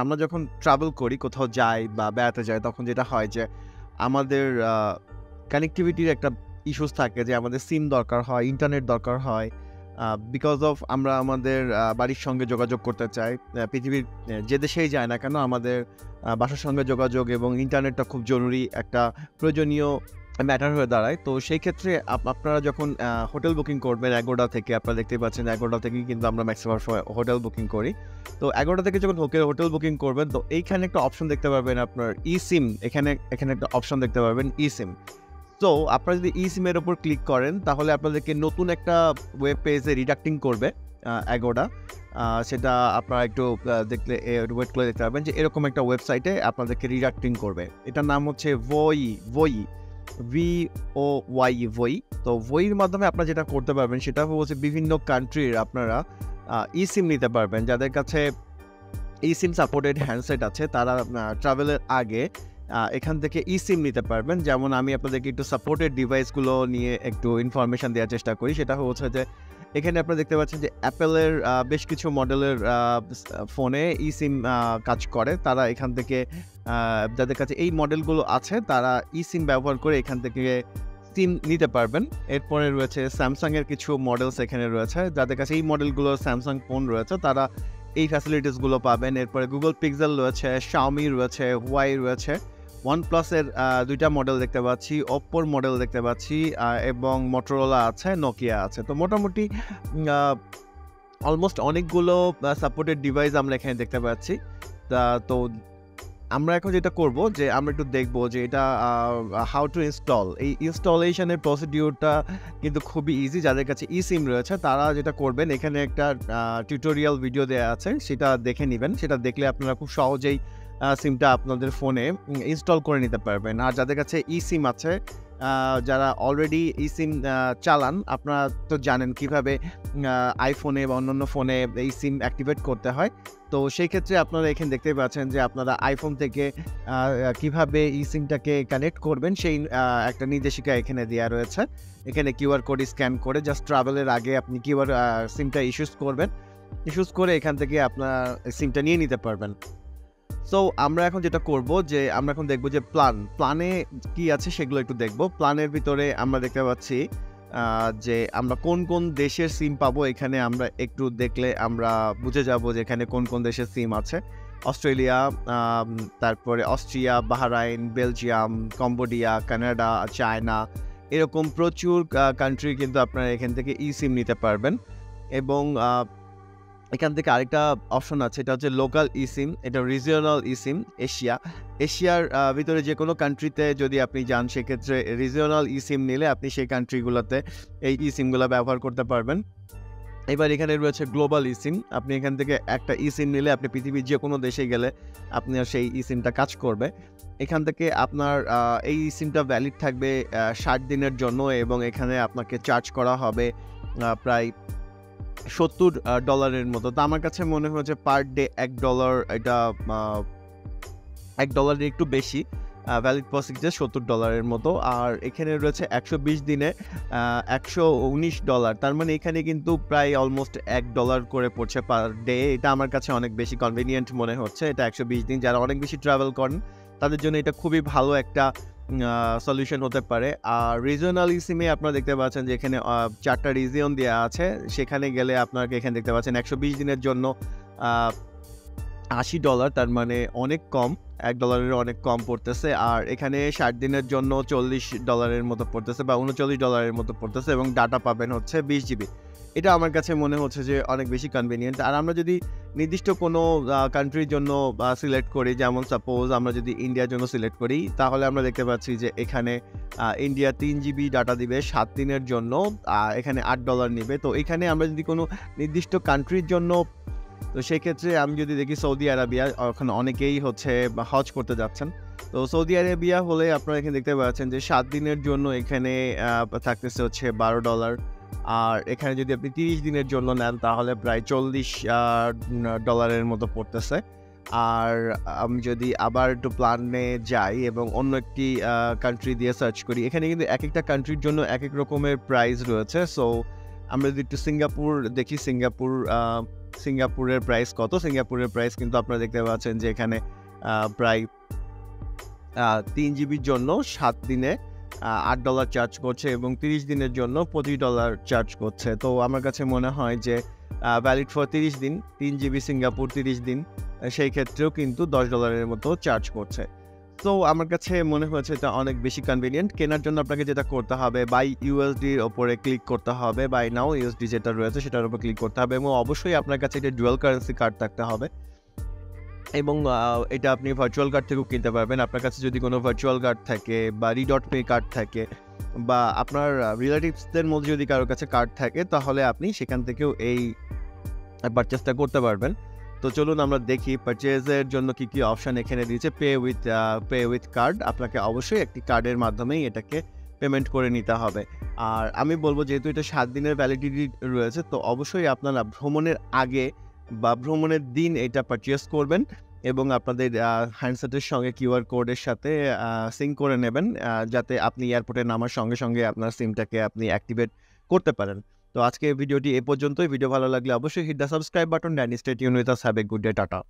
আমরা যখন ট্রাভেল করি, কোথাও যাই বা বেড়াতে যাই, তখন যেটা হয় যে আমাদের কানেক্টিভিটির একটা ইস্যুস থাকে যে আমাদের সিম দরকার হয়, ইন্টারনেট দরকার হয়। বিকজ অফ আমরা আমাদের বাড়ির সঙ্গে যোগাযোগ করতে চাই। পৃথিবীর যে দেশেই যাই না কেন আমাদের বাসার সঙ্গে যোগাযোগ এবং ইন্টারনেটটা খুব জরুরি একটা প্রয়োজনীয় ম্যাটার হয়ে দাঁড়ায়। তো সেই ক্ষেত্রে আপনারা যখন হোটেল বুকিং করবেন Agoda থেকে, আপনারা দেখতেই পাচ্ছেন Agoda থেকেই কিন্তু আমরা ম্যাক্সিমাম সময় হোটেল বুকিং করি। তো Agoda থেকে যখন হোটেল বুকিং করবেন, তো এইখানে একটা অপশন দেখতে পারবেন আপনার eSIM, এখানে একটা অপশন দেখতে পারবেন eSIM। তো আপনারা যদি eSIM এর উপর ক্লিক করেন, তাহলে আপনাদেরকে নতুন একটা ওয়েব পেজে রিডাইরেক্টিং করবে Agoda। সেটা আপনারা একটু দেখলে ওয়েট করে দেখতে পারবেন যে এরকম একটা ওয়েবসাইটে আপনাদেরকে রিডাইরেক্টিং করবে। এটার নাম হচ্ছে Voi, VOY, Voi। তো Voiর মাধ্যমে আপনারা যেটা করতে পারবেন সেটা হচ্ছে বিভিন্ন কান্ট্রির আপনারা eSIM নিতে পারবেন। যাদের কাছে eSIM সাপোর্টেড হ্যান্ডসেট আছে, তারা ট্রাভেলের আগে এখান থেকে eSIM নিতে পারবেন। যেমন আমি আপনাদেরকে একটু সাপোর্টেড ডিভাইসগুলো নিয়ে একটু ইনফরমেশন দেওয়ার চেষ্টা করি। সেটা হচ্ছে যে এখানে আপনারা দেখতে পাচ্ছেন যে অ্যাপেলের বেশ কিছু মডেলের ফোনে eSIM কাজ করে। তারা এখান থেকে যাদের কাছে এই মডেলগুলো আছে, তারা eSIM ব্যবহার করে এখান থেকে সিম নিতে পারবেন। এরপরে রয়েছে স্যামসাংয়ের কিছু মডেলস এখানে রয়েছে। যাদের কাছে এই মডেলগুলোর স্যামসাং ফোন রয়েছে, তারা এই ফ্যাসিলিটিসগুলো পাবেন। এরপরে Google Pixel রয়েছে, Xiaomi রয়েছে, Huawei রয়েছে, OnePlus-এর ২টা মডেল দেখতে পাচ্ছি, Oppo-র মডেল দেখতে পাচ্ছি এবং Motorola আছে, Nokia আছে। তো মোটামুটি অলমোস্ট অনেকগুলো সাপোর্টেড ডিভাইস আমরা এখানে দেখতে পাচ্ছি। তো আমরা এখন যেটা করব যে আমরা একটু দেখব যে এটা হাউ টু ইনস্টল। এই ইনস্টলেশনের প্রসিডিউরটা কিন্তু খুবই ইজি। যাদের কাছে eSIM রয়েছে তারা যেটা করবেন, এখানে একটা টিউটোরিয়াল ভিডিও দেয়া আছে, সেটা দেখে নিবেন। সেটা দেখলে আপনারা খুব সহজেই সিমটা আপনাদের ফোনে ইনস্টল করে নিতে পারবেন। আর যাদের কাছে eSIM আছে, যারা অলরেডি eSIM চালান, আপনারা তো জানেন কিভাবে আইফোনে বা অন্যান্য ফোনে এই সিম অ্যাক্টিভেট করতে হয়। তো সেই ক্ষেত্রে আপনারা এখানে দেখতেই পাচ্ছেন যে আপনারা আইফোন থেকে কিভাবে eSIM-টাকে কানেক্ট করবেন সেই একটা নির্দেশিকা এখানে দেয়া রয়েছে। এখানে কিউআর কোড স্ক্যান করে জাস্ট ট্রাভেলের আগে আপনি সিমটা ইস্যুস করে এখান থেকে আপনার সিমটা নিয়ে নিতে পারবেন। সো আমরা এখন যেটা করব যে আমরা এখন দেখব যে প্ল্যানে কি আছে সেগুলো একটু দেখব। প্ল্যানের ভিতরে আমরা দেখতে পাচ্ছি যে আমরা কোন দেশের সিম পাবো। এখানে আমরা একটু দেখলে আমরা বুঝে যাব যে এখানে কোন দেশের সিম আছে। অস্ট্রেলিয়া, তারপরে Austria, Bahrain, Belgium, Cambodia, Canada, China, এরকম প্রচুর কান্ট্রি কিন্তু আপনারা এখান থেকে eSIM নিতে পারবেন। এবং এখান থেকে আরেকটা অপশন আছে, এটা হচ্ছে লোকাল eSIM, এটা রিজিওনাল eSIM। এশিয়ার ভিতরে যে কোনো কান্ট্রিতে যদি আপনি যান, সেক্ষেত্রে রিজিওনাল eSIM নিলে আপনি সেই কান্ট্রিগুলোতে এই eSIM-গুলো ব্যবহার করতে পারবেন। এবার এখানে রয়েছে গ্লোবাল eSIM। আপনি এখান থেকে একটা eSIM নিলে আপনি পৃথিবীর যে কোনো দেশে গেলে আপনার সেই eSIM-টা কাজ করবে। এখান থেকে আপনার এই eSIM-টা ভ্যালিড থাকবে 60 দিনের জন্য এবং এখানে আপনাকে চার্জ করা হবে প্রায় $70 মতো। তো আমার কাছে মনে হয়েছে পার ডে $1, এটা $1 একটু বেশি। ভ্যালিড প্রসিডিউর $70 মতো। আর এখানে রয়েছে 120 দিনে $119। তার মানে এখানে কিন্তু প্রায় অলমোস্ট $1 করে পড়ছে পার ডে। এটা আমার কাছে অনেক বেশি কনভিনিয়েন্ট মনে হচ্ছে। এটা 120 দিন, যারা অনেক বেশি ট্রাভেল করেন তাদের জন্য এটা খুবই ভালো একটা সলিউশন হতে পারে। আর রিজিওনাল eSIM-এ আপনারা দেখতে পাচ্ছেন যে এখানে 4টা রিজিয়ন দেওয়া আছে। সেখানে গেলে আপনাকে এখানে দেখতে পাচ্ছেন 120 দিনের জন্য $80, তার মানে অনেক কম, $1 অনেক কম পড়তেছে। আর এখানে 60 দিনের জন্য $40 মতো পড়তেছে বা $39 মতো পড়তেছে এবং ডাটা পাবেন হচ্ছে 20 জিবি। এটা আমার কাছে মনে হচ্ছে যে অনেক বেশি কনভিনিয়েন্ট। আর আমরা যদি নির্দিষ্ট কোনো কান্ট্রির জন্য সিলেক্ট করি, যেমন সাপোজ আমরা যদি ইন্ডিয়ার জন্য সিলেক্ট করি, তাহলে আমরা দেখতে পাচ্ছি যে এখানে ইন্ডিয়া 3 জিবি ডাটা দিবে 7 দিনের জন্য, এখানে $8 নিবে। তো এখানে আমরা যদি কোনো নির্দিষ্ট কান্ট্রির জন্য, তো সেক্ষেত্রে আমি যদি দেখি সৌদি আরবিয়া, ওখানে অনেকেই হচ্ছে হজ করতে যাচ্ছেন। তো সৌদি আরবিয়া হলে আপনারা এখানে দেখতে পাচ্ছেন যে 7 দিনের জন্য এখানে থাকতেছে হচ্ছে $12। আর এখানে যদি আপনি 30 দিনের জন্য নেন তাহলে প্রায় $40 মতো পড়তেছে। আর আমি যদি আবার একটু প্ল্যানে যাই এবং অন্য একটি কান্ট্রি দিয়ে সার্চ করি, এখানে কিন্তু একেকটা কান্ট্রির জন্য একেক রকমের প্রাইস রয়েছে। সো আমরা যদি একটু সিঙ্গাপুর দেখি, সিঙ্গাপুর সিঙ্গাপুরের প্রাইস কত? সিঙ্গাপুরের প্রাইস কিন্তু আপনারা দেখতে পাচ্ছেন যে এখানে প্রায় 3 জিবির জন্য 7 দিনে $8 চার্জ করছে এবং 30 দিনের জন্য $25 চার্জ করছে। তো আমার কাছে মনে হয় যে ভ্যালিড ফর 30 দিন, 3 জিবি সিঙ্গাপুর 30 দিন, সেই ক্ষেত্রেও কিন্তু $10 মতো চার্জ করছে। তো আমার কাছে মনে হয়েছে এটা অনেক বেশি কনভিনিয়েন্ট। কেনার জন্য আপনাকে যেটা করতে হবে, বাই ইউএসডির ওপরে ক্লিক করতে হবে, বাই নাও ইউএসডি যেটা রয়েছে সেটার উপর ক্লিক করতে হবে এবং অবশ্যই আপনার কাছে এটা ডুয়াল কারেন্সি কার্ড থাকতে হবে এবং এটা আপনি ভার্চুয়াল কার্ড থেকেও কিনতে পারবেন। আপনার কাছে যদি কোনো ভার্চুয়াল কার্ড থাকে বা রি.পে কার্ড থাকে বা আপনার রিলেটিভসদের মধ্যে যদি কারোর কাছে কার্ড থাকে তাহলে আপনি সেখান থেকেও এই পারচেসটা করতে পারবেন। তো চলুন আমরা দেখি পারচেজের জন্য কি অপশন এখানে দিয়েছে। পে উইথ কার্ড, আপনাকে অবশ্যই একটি কার্ডের মাধ্যমেই এটাকে পেমেন্ট করে নিতে হবে। আর আমি বলব যেহেতু এটা 7 দিনের ভ্যালিডিটি রয়েছে তো অবশ্যই আপনারা ভ্রমণের আগে বা ভ্রমণের দিন এটা পারচেজ করবেন এবং আপনাদের হ্যান্ডসেটের সঙ্গে কিউআর কোডের সাথে সিঙ্ক করে নেবেন যাতে আপনি এয়ারপোর্টে নামার সঙ্গে সঙ্গে আপনার সিমটাকে আপনি অ্যাক্টিভেট করতে পারেন। তো আজকে ভিডিওটি এ পর্যন্তই। ভিডিও ভালো লাগলে অবশ্যই hit the subscribe button and stay tune with us. Have a good day. Tata.